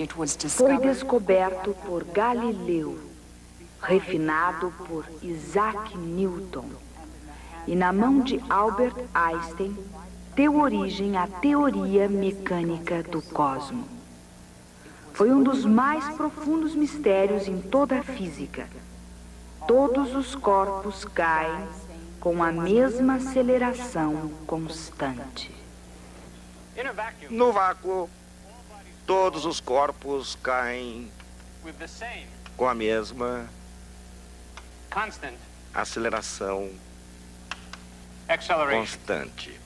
Foi descoberto por Galileu, refinado por Isaac Newton, e na mão de Albert Einstein deu origem à teoria mecânica do cosmos. Foi um dos mais profundos mistérios em toda a física. Todos os corpos caem com a mesma aceleração constante. No vácuo, todos os corpos caem com a mesma aceleração constante.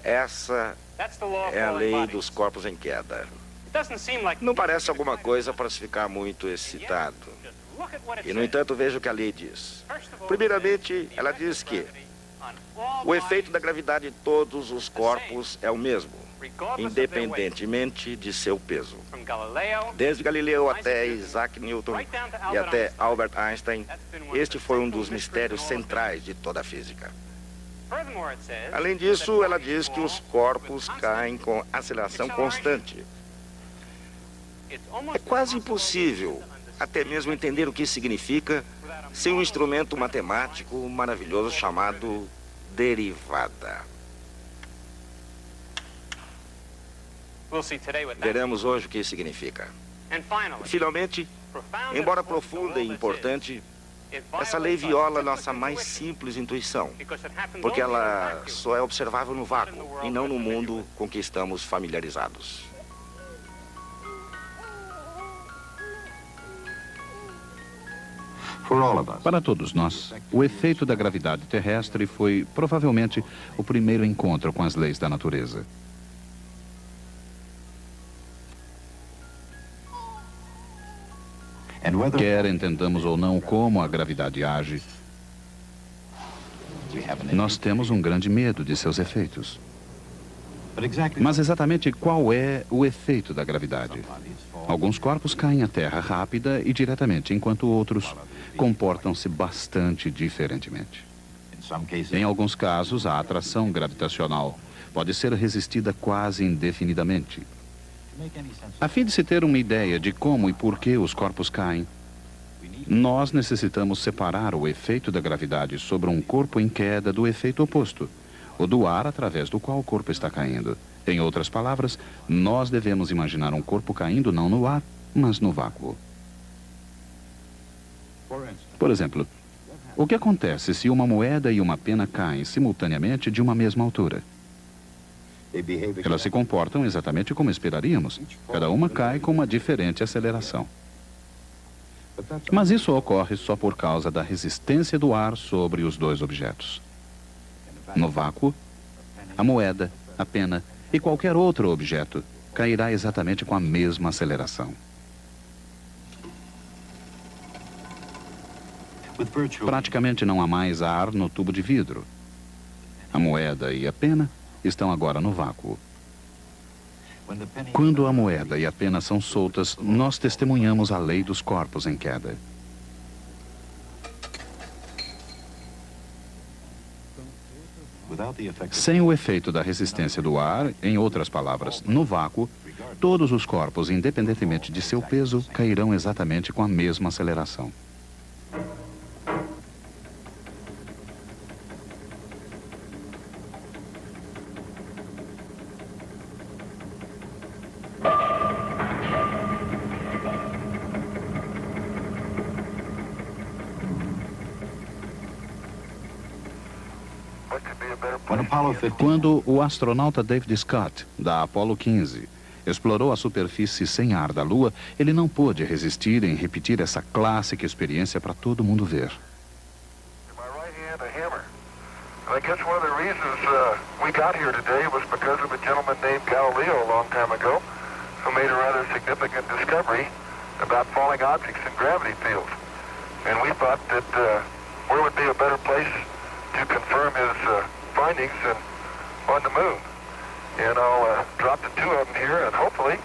Essa é a lei dos corpos em queda. Não parece alguma coisa para se ficar muito excitado. E, no entanto, veja o que a lei diz. Primeiramente, ela diz que o efeito da gravidade de todos os corpos é o mesmo, independentemente de seu peso. Desde Galileu até Isaac Newton e até Albert Einstein, este foi um dos mistérios centrais de toda a física. Além disso, ela diz que os corpos caem com aceleração constante. É quase impossível até mesmo entender o que isso significa sem um instrumento matemático maravilhoso chamado derivada. Veremos hoje o que isso significa. Finalmente, embora profunda e importante, essa lei viola nossa mais simples intuição, porque ela só é observável no vácuo e não no mundo com que estamos familiarizados. Para todos nós, o efeito da gravidade terrestre foi, provavelmente, o primeiro encontro com as leis da natureza. Quer entendamos ou não como a gravidade age, nós temos um grande medo de seus efeitos. Mas exatamente qual é o efeito da gravidade? Alguns corpos caem à Terra rápida e diretamente, enquanto outros comportam-se bastante diferentemente. Em alguns casos, a atração gravitacional pode ser resistida quase indefinidamente. A fim de se ter uma ideia de como e por que os corpos caem, nós necessitamos separar o efeito da gravidade sobre um corpo em queda do efeito oposto, o do ar através do qual o corpo está caindo. Em outras palavras, nós devemos imaginar um corpo caindo não no ar, mas no vácuo. Por exemplo, o que acontece se uma moeda e uma pena caem simultaneamente de uma mesma altura? Elas se comportam exatamente como esperaríamos. Cada uma cai com uma diferente aceleração. Mas isso ocorre só por causa da resistência do ar sobre os dois objetos. No vácuo, a moeda, a pena e qualquer outro objeto cairá exatamente com a mesma aceleração. Praticamente não há mais ar no tubo de vidro. A moeda e a pena estão agora no vácuo. Quando a moeda e a pena são soltas, nós testemunhamos a lei dos corpos em queda. Sem o efeito da resistência do ar, em outras palavras, no vácuo, todos os corpos, independentemente de seu peso, cairão exatamente com a mesma aceleração. Quando o astronauta David Scott, da Apollo 15, explorou a superfície sem ar da Lua, ele não pôde resistir em repetir essa clássica experiência para todo mundo ver. I guess one of the reasons we got here today was because of a gentleman named Galileo a long time ago who made a rather significant discovery about falling objects in gravity fields. And we thought that where would be a better place to confirm his findings than on the moon. And I'll drop the two of them here and hopefully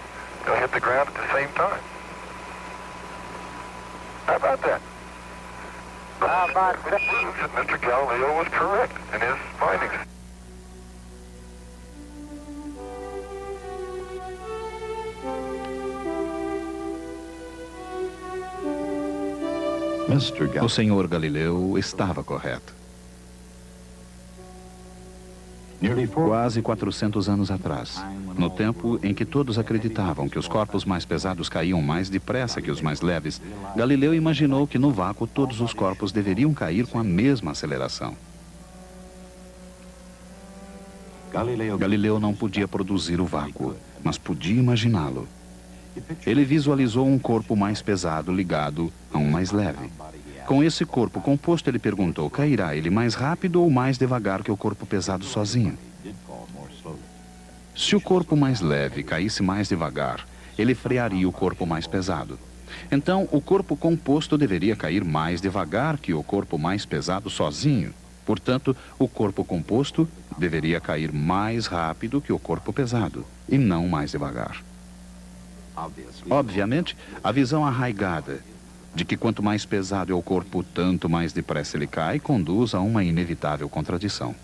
they'll hit the ground at the same time. How about that? Proves that Mr. Galileo was correct in his findings. O senhor Galileu estava correto. Quase 400 anos atrás, no tempo em que todos acreditavam que os corpos mais pesados caíam mais depressa que os mais leves, Galileu imaginou que no vácuo todos os corpos deveriam cair com a mesma aceleração. Galileu não podia produzir o vácuo, mas podia imaginá-lo. Ele visualizou um corpo mais pesado ligado a um mais leve. Com esse corpo composto, ele perguntou, cairá ele mais rápido ou mais devagar que o corpo pesado sozinho? Se o corpo mais leve caísse mais devagar, ele frearia o corpo mais pesado. Então, o corpo composto deveria cair mais devagar que o corpo mais pesado sozinho. Portanto, o corpo composto deveria cair mais rápido que o corpo pesado, e não mais devagar. Obviamente, a visão arraigada de que quanto mais pesado é o corpo, tanto mais depressa ele cai, conduz a uma inevitável contradição.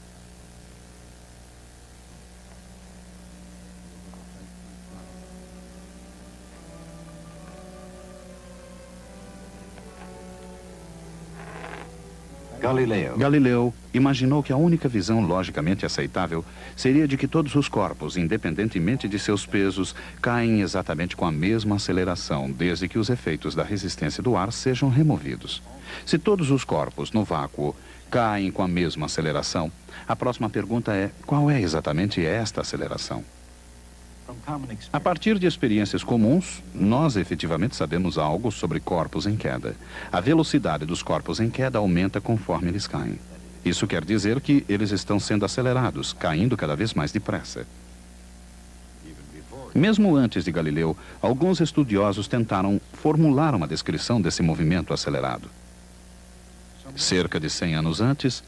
Galileu imaginou que a única visão logicamente aceitável seria de que todos os corpos, independentemente de seus pesos, caem exatamente com a mesma aceleração, desde que os efeitos da resistência do ar sejam removidos. Se todos os corpos no vácuo caem com a mesma aceleração, a próxima pergunta é: qual é exatamente esta aceleração? A partir de experiências comuns, nós efetivamente sabemos algo sobre corpos em queda. A velocidade dos corpos em queda aumenta conforme eles caem. Isso quer dizer que eles estão sendo acelerados, caindo cada vez mais depressa. Mesmo antes de Galileu, alguns estudiosos tentaram formular uma descrição desse movimento acelerado. Cerca de 100 anos antes,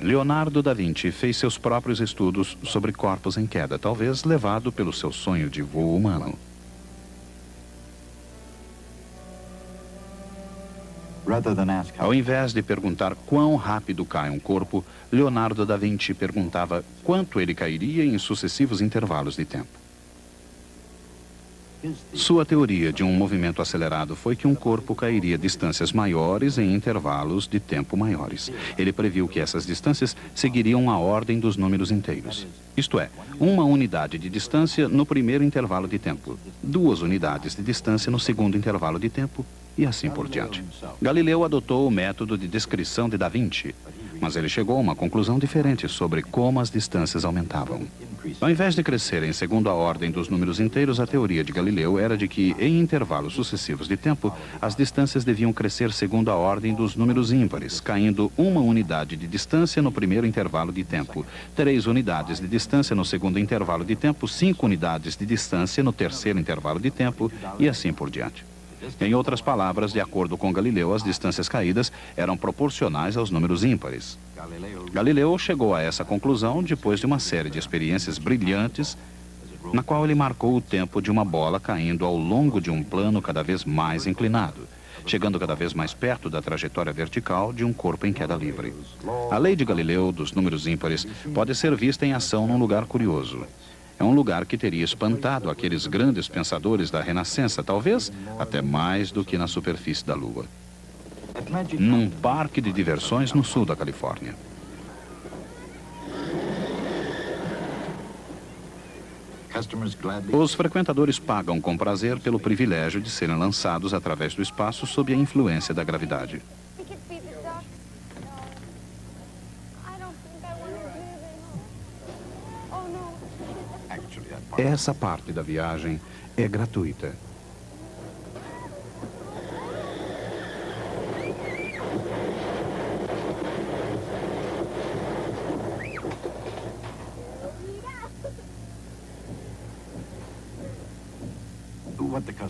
Leonardo da Vinci fez seus próprios estudos sobre corpos em queda, talvez levado pelo seu sonho de voo humano. Ao invés de perguntar quão rápido cai um corpo, Leonardo da Vinci perguntava quanto ele cairia em sucessivos intervalos de tempo. Sua teoria de um movimento acelerado foi que um corpo cairia distâncias maiores em intervalos de tempo maiores. Ele previu que essas distâncias seguiriam a ordem dos números inteiros. Isto é, uma unidade de distância no primeiro intervalo de tempo, 2 unidades de distância no segundo intervalo de tempo e assim por diante. Galileu adotou o método de descrição de Da Vinci, mas ele chegou a uma conclusão diferente sobre como as distâncias aumentavam. Ao invés de crescerem segundo a ordem dos números inteiros, a teoria de Galileu era de que, em intervalos sucessivos de tempo, as distâncias deviam crescer segundo a ordem dos números ímpares, caindo 1 unidade de distância no primeiro intervalo de tempo, 3 unidades de distância no segundo intervalo de tempo, 5 unidades de distância no terceiro intervalo de tempo e assim por diante. Em outras palavras, de acordo com Galileu, as distâncias caídas eram proporcionais aos números ímpares. Galileu chegou a essa conclusão depois de uma série de experiências brilhantes, na qual ele marcou o tempo de uma bola caindo ao longo de um plano cada vez mais inclinado, chegando cada vez mais perto da trajetória vertical de um corpo em queda livre. A lei de Galileu dos números ímpares pode ser vista em ação num lugar curioso. É um lugar que teria espantado aqueles grandes pensadores da Renascença, talvez até mais do que na superfície da Lua. Num parque de diversões no sul da Califórnia. Os frequentadores pagam com prazer pelo privilégio de serem lançados através do espaço sob a influência da gravidade. Essa parte da viagem é gratuita.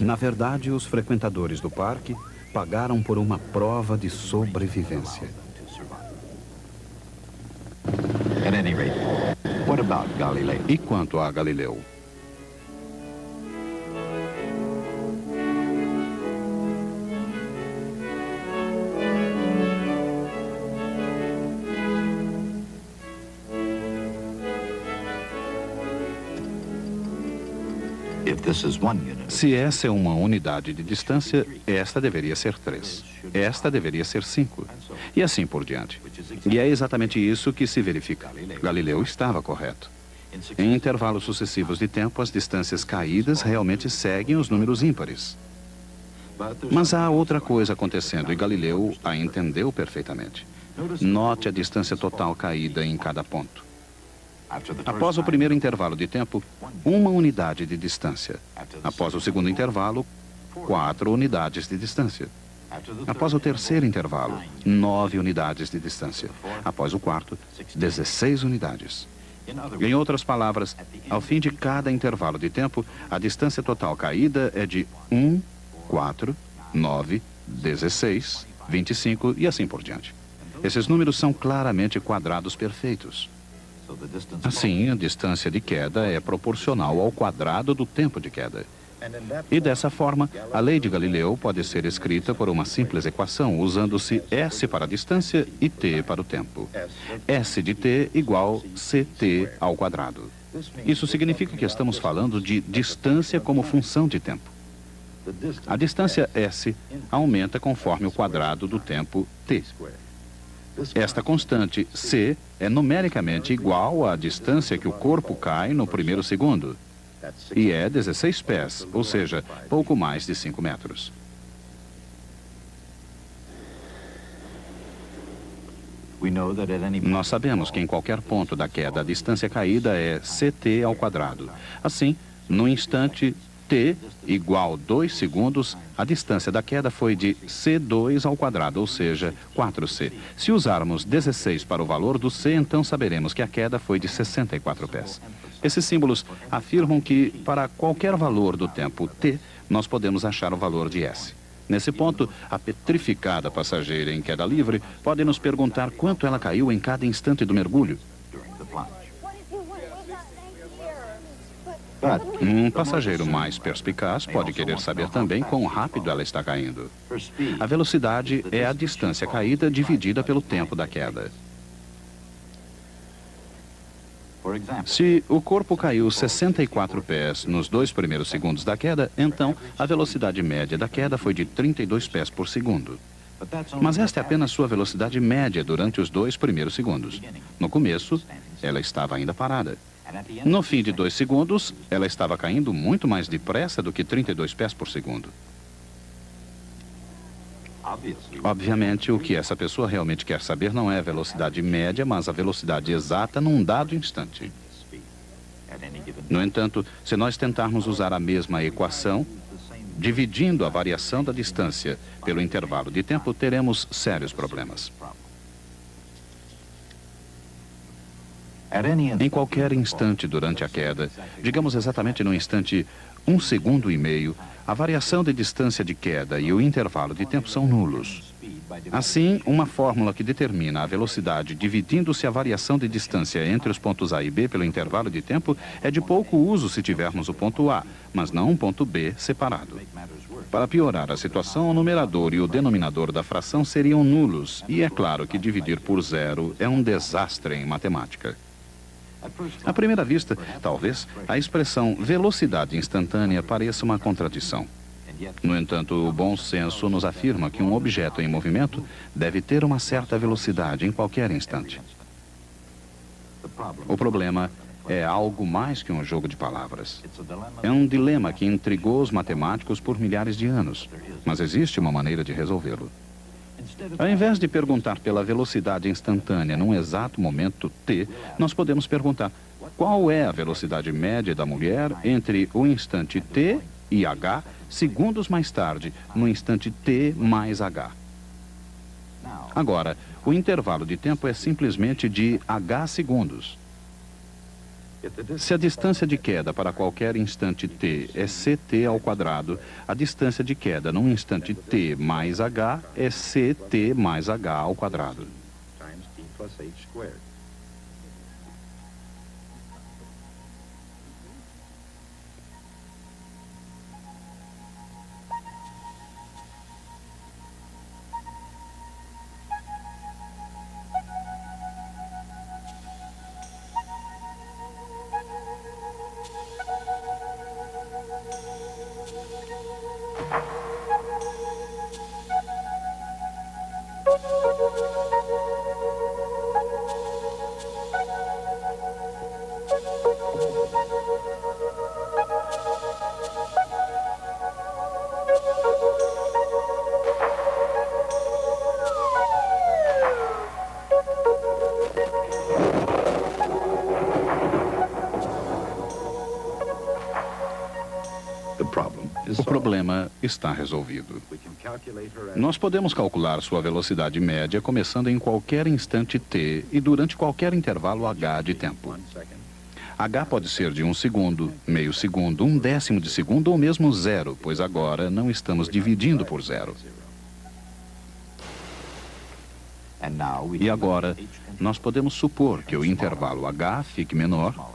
Na verdade, os frequentadores do parque pagaram por uma prova de sobrevivência. E quanto a Galileu? Se essa é uma unidade de distância, esta deveria ser 3. Esta deveria ser 5. E assim por diante. E é exatamente isso que se verifica. Galileu estava correto. Em intervalos sucessivos de tempo, as distâncias caídas realmente seguem os números ímpares. Mas há outra coisa acontecendo e Galileu a entendeu perfeitamente. Note a distância total caída em cada ponto. Após o primeiro intervalo de tempo, 1 unidade de distância. Após o segundo intervalo, 4 unidades de distância. Após o terceiro intervalo, 9 unidades de distância. Após o quarto, 16 unidades. Em outras palavras, ao fim de cada intervalo de tempo, a distância total caída é de 1, 4, 9, 16, 25 e assim por diante. Esses números são claramente quadrados perfeitos. Assim, a distância de queda é proporcional ao quadrado do tempo de queda. E dessa forma, a lei de Galileu pode ser escrita por uma simples equação, usando-se S para a distância e T para o tempo. S de T igual CT ao quadrado. Isso significa que estamos falando de distância como função de tempo. A distância S aumenta conforme o quadrado do tempo T. Esta constante C é numericamente igual à distância que o corpo cai no primeiro segundo. E é 16 pés, ou seja, pouco mais de 5 metros. Nós sabemos que em qualquer ponto da queda a distância caída é CT ao quadrado. Assim, no instante T igual 2 segundos, a distância da queda foi de C2 ao quadrado, ou seja, 4C. Se usarmos 16 para o valor do C, então saberemos que a queda foi de 64 pés. Esses símbolos afirmam que, para qualquer valor do tempo T, nós podemos achar o valor de S. Nesse ponto, a petrificada passageira em queda livre pode nos perguntar quanto ela caiu em cada instante do mergulho. Um passageiro mais perspicaz pode querer saber também quão rápido ela está caindo. A velocidade é a distância caída dividida pelo tempo da queda. Se o corpo caiu 64 pés nos 2 primeiros segundos da queda, então a velocidade média da queda foi de 32 pés por segundo. Mas esta é apenas sua velocidade média durante os 2 primeiros segundos. No começo, ela estava ainda parada. No fim de 2 segundos, ela estava caindo muito mais depressa do que 32 pés por segundo. Obviamente, o que essa pessoa realmente quer saber não é a velocidade média, mas a velocidade exata num dado instante. No entanto, se nós tentarmos usar a mesma equação, dividindo a variação da distância pelo intervalo de tempo, teremos sérios problemas. Em qualquer instante durante a queda, digamos exatamente no instante 1 segundo e meio, a variação de distância de queda e o intervalo de tempo são nulos. Assim, uma fórmula que determina a velocidade dividindo-se a variação de distância entre os pontos A e B pelo intervalo de tempo é de pouco uso se tivermos o ponto A, mas não um ponto B separado. Para piorar a situação, o numerador e o denominador da fração seriam nulos, e é claro que dividir por zero é um desastre em matemática. À primeira vista, talvez, a expressão velocidade instantânea pareça uma contradição. No entanto, o bom senso nos afirma que um objeto em movimento deve ter uma certa velocidade em qualquer instante. O problema é algo mais que um jogo de palavras. É um dilema que intrigou os matemáticos por milhares de anos, mas existe uma maneira de resolvê-lo. Ao invés de perguntar pela velocidade instantânea num exato momento t, nós podemos perguntar qual é a velocidade média da mulher entre o instante t e h segundos mais tarde, no instante t mais h. Agora, o intervalo de tempo é simplesmente de h segundos. Se a distância de queda para qualquer instante t é ct ao quadrado, a distância de queda num instante t mais h é ct mais h ao quadrado. O problema está resolvido. Nós podemos calcular sua velocidade média começando em qualquer instante t e durante qualquer intervalo h de tempo. H pode ser de 1 segundo, meio segundo, 1/10 de segundo ou mesmo zero, pois agora não estamos dividindo por zero. E agora, nós podemos supor que o intervalo h fique menor,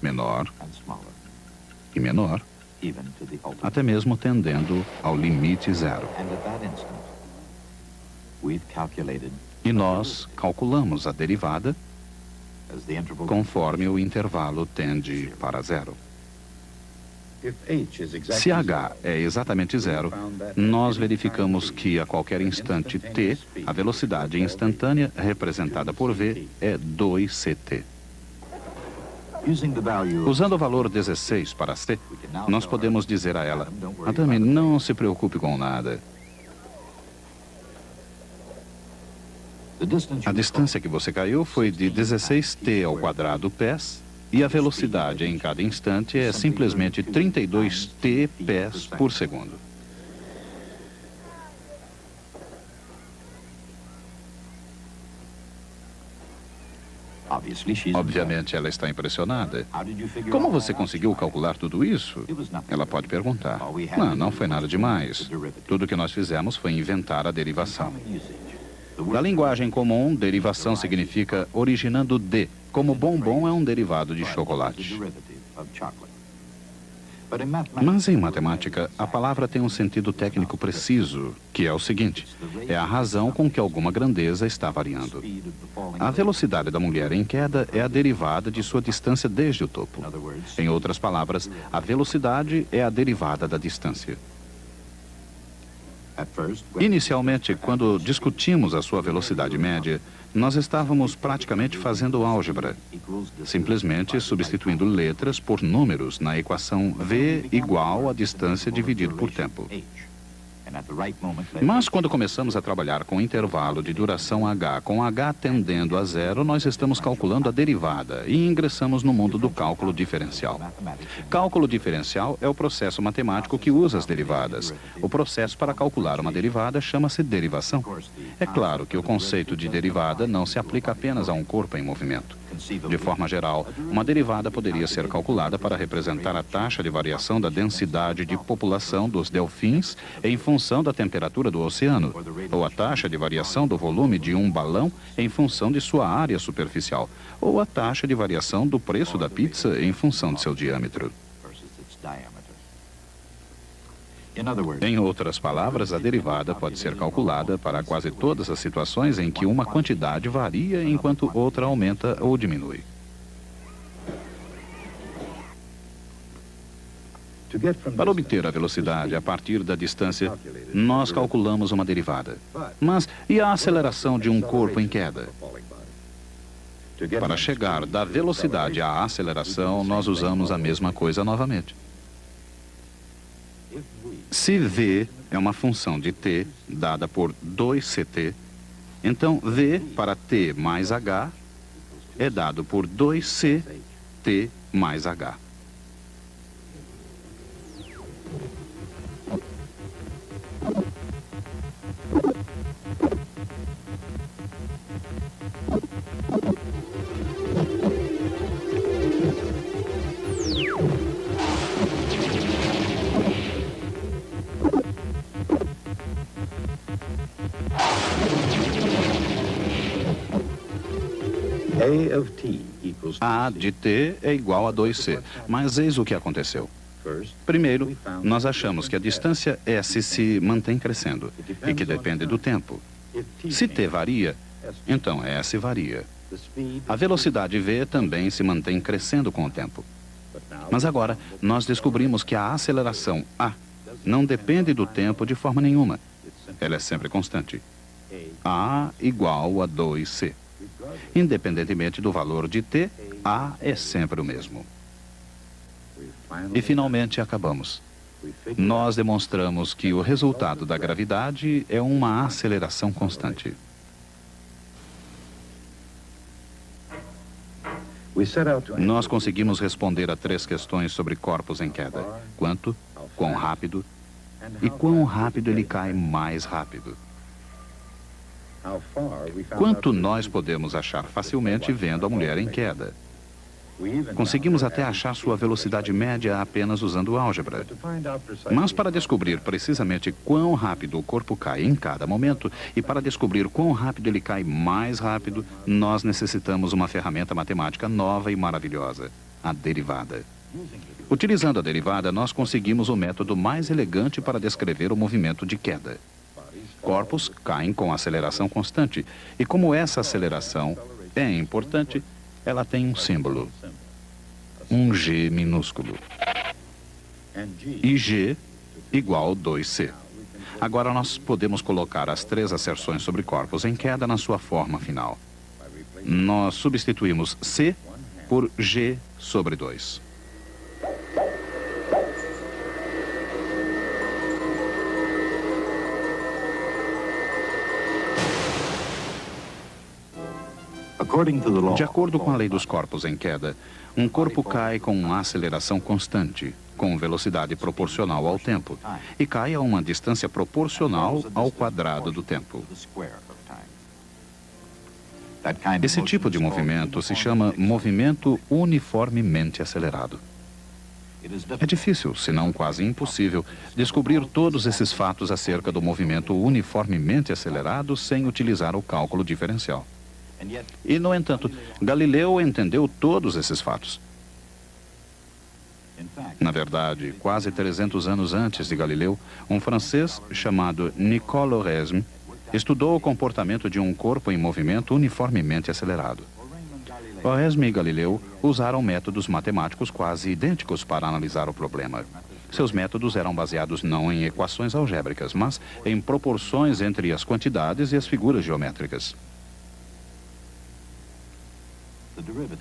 menor e menor, até mesmo tendendo ao limite zero. E nós calculamos a derivada conforme o intervalo tende para zero. Se h é exatamente zero, nós verificamos que a qualquer instante t, a velocidade instantânea representada por v é 2ct. Usando o valor 16 para c, nós podemos dizer a ela: Madame, não se preocupe com nada. A distância que você caiu foi de 16t ao quadrado pés, e a velocidade em cada instante é simplesmente 32t pés por segundo. Obviamente, ela está impressionada. Como você conseguiu calcular tudo isso? Ela pode perguntar. Não foi nada demais. Tudo que nós fizemos foi inventar a derivação. Na linguagem comum, derivação significa originando de, como bombom é um derivado de chocolate. Mas em matemática, a palavra tem um sentido técnico preciso, que é o seguinte: é a razão com que alguma grandeza está variando. A velocidade da mulher em queda é a derivada de sua distância desde o topo. Em outras palavras, a velocidade é a derivada da distância. Inicialmente, quando discutimos a sua velocidade média, nós estávamos praticamente fazendo álgebra, simplesmente substituindo letras por números na equação v igual a distância dividido por tempo. Mas quando começamos a trabalhar com intervalo de duração h, com h tendendo a zero, nós estamos calculando a derivada e ingressamos no mundo do cálculo diferencial. Cálculo diferencial é o processo matemático que usa as derivadas. O processo para calcular uma derivada chama-se derivação. É claro que o conceito de derivada não se aplica apenas a um corpo em movimento. De forma geral, uma derivada poderia ser calculada para representar a taxa de variação da densidade de população dos delfins em função da temperatura do oceano, ou a taxa de variação do volume de um balão em função de sua área superficial, ou a taxa de variação do preço da pizza em função de seu diâmetro. Em outras palavras, a derivada pode ser calculada para quase todas as situações em que uma quantidade varia enquanto outra aumenta ou diminui. Para obter a velocidade a partir da distância, nós calculamos uma derivada. Mas e a aceleração de um corpo em queda? Para chegar da velocidade à aceleração, nós usamos a mesma coisa novamente. Se v é uma função de t dada por 2ct, então v para t mais h é dado por 2c t mais h. A de t é igual a 2c, mas eis o que aconteceu. Primeiro, nós achamos que a distância S se mantém crescendo e que depende do tempo. Se t varia, então S varia. A velocidade v também se mantém crescendo com o tempo. Mas agora, nós descobrimos que a aceleração A não depende do tempo de forma nenhuma. Ela é sempre constante. A igual a 2c. Independentemente do valor de t, A é sempre o mesmo. E finalmente acabamos. Nós demonstramos que o resultado da gravidade é uma aceleração constante. Nós conseguimos responder a 3 questões sobre corpos em queda: quanto, quão rápido e quão rápido ele cai mais rápido. Quanto nós podemos achar facilmente vendo a mulher em queda. Conseguimos até achar sua velocidade média apenas usando álgebra. Mas para descobrir precisamente quão rápido o corpo cai em cada momento e para descobrir quão rápido ele cai mais rápido, nós necessitamos uma ferramenta matemática nova e maravilhosa, a derivada. Utilizando a derivada, nós conseguimos o método mais elegante para descrever o movimento de queda. Corpos caem com aceleração constante e como essa aceleração é importante, ela tem um símbolo, um G minúsculo. E G igual 2C. Agora nós podemos colocar as 3 asserções sobre corpos em queda na sua forma final. Nós substituímos C por G sobre 2. De acordo com a lei dos corpos em queda, um corpo cai com uma aceleração constante, com velocidade proporcional ao tempo, e cai a uma distância proporcional ao quadrado do tempo. Esse tipo de movimento se chama movimento uniformemente acelerado. É difícil, se não quase impossível, descobrir todos esses fatos acerca do movimento uniformemente acelerado sem utilizar o cálculo diferencial. E, no entanto, Galileu entendeu todos esses fatos. Na verdade, quase 300 anos antes de Galileu, um francês chamado Nicolas Oresme estudou o comportamento de um corpo em movimento uniformemente acelerado. Oresme e Galileu usaram métodos matemáticos quase idênticos para analisar o problema. Seus métodos eram baseados não em equações algébricas, mas em proporções entre as quantidades e as figuras geométricas.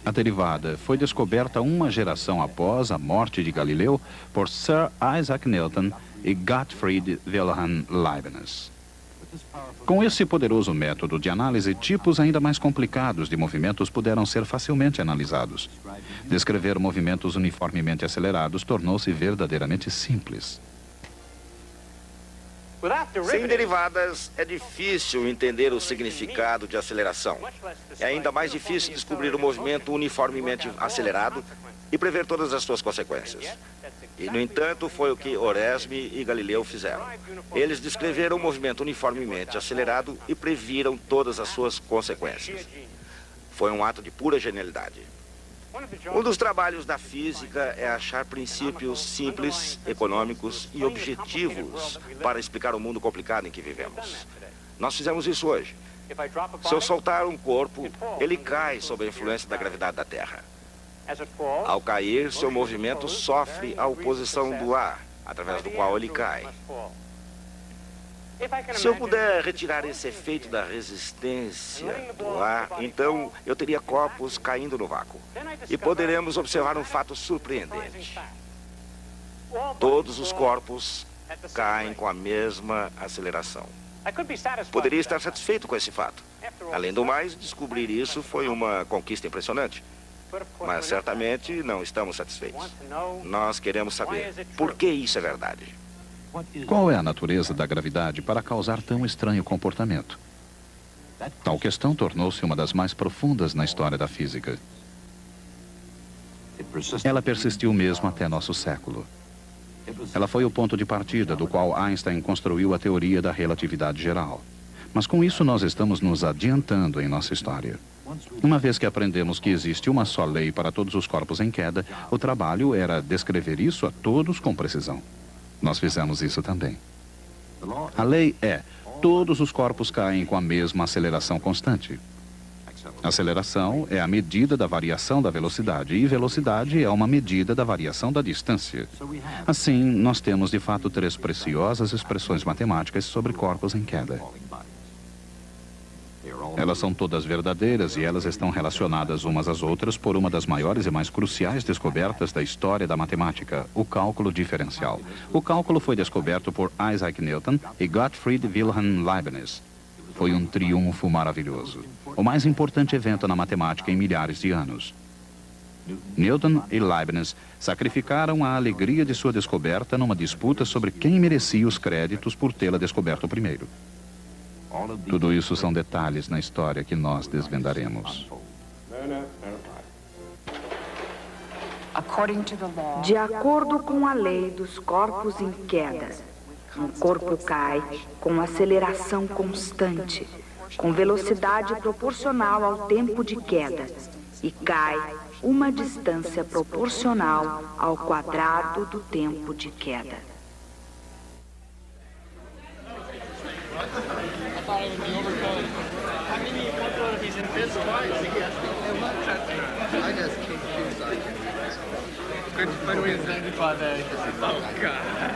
A derivada foi descoberta uma geração após a morte de Galileu por Sir Isaac Newton e Gottfried Wilhelm Leibniz. Com esse poderoso método de análise, tipos ainda mais complicados de movimentos puderam ser facilmente analisados. Descrever movimentos uniformemente acelerados tornou-se verdadeiramente simples. Sem derivadas, é difícil entender o significado de aceleração. É ainda mais difícil descobrir o movimento uniformemente acelerado e prever todas as suas consequências. E, no entanto, foi o que Oresme e Galileu fizeram. Eles descreveram o movimento uniformemente acelerado e previram todas as suas consequências. Foi um ato de pura genialidade. Um dos trabalhos da física é achar princípios simples, econômicos e objetivos para explicar o mundo complicado em que vivemos. Nós fizemos isso hoje. Se eu soltar um corpo, ele cai sob a influência da gravidade da Terra. Ao cair, seu movimento sofre a oposição do ar, através do qual ele cai. Se eu puder retirar esse efeito da resistência do ar, então eu teria corpos caindo no vácuo. E poderemos observar um fato surpreendente. Todos os corpos caem com a mesma aceleração. Poderia estar satisfeito com esse fato. Além do mais, descobrir isso foi uma conquista impressionante. Mas certamente não estamos satisfeitos. Nós queremos saber por que isso é verdade. Qual é a natureza da gravidade para causar tão estranho comportamento? Tal questão tornou-se uma das mais profundas na história da física. Ela persistiu mesmo até nosso século. Ela foi o ponto de partida do qual Einstein construiu a teoria da relatividade geral. Mas com isso nós estamos nos adiantando em nossa história. Uma vez que aprendemos que existe uma só lei para todos os corpos em queda, o trabalho era descrever isso a todos com precisão. Nós fizemos isso também. A lei é: todos os corpos caem com a mesma aceleração constante. Aceleração é a medida da variação da velocidade e velocidade é uma medida da variação da distância. Assim, nós temos de fato 3 preciosas expressões matemáticas sobre corpos em queda. Elas são todas verdadeiras e elas estão relacionadas umas às outras por uma das maiores e mais cruciais descobertas da história da matemática, o cálculo diferencial. O cálculo foi descoberto por Isaac Newton e Gottfried Wilhelm Leibniz. Foi um triunfo maravilhoso. O mais importante evento na matemática em milhares de anos. Newton e Leibniz sacrificaram a alegria de sua descoberta numa disputa sobre quem merecia os créditos por tê-la descoberto primeiro. Tudo isso são detalhes na história que nós desvendaremos. De acordo com a lei dos corpos em queda, um corpo cai com aceleração constante, com velocidade proporcional ao tempo de queda, e cai uma distância proporcional ao quadrado do tempo de queda. Good, but we identify that. Oh, God.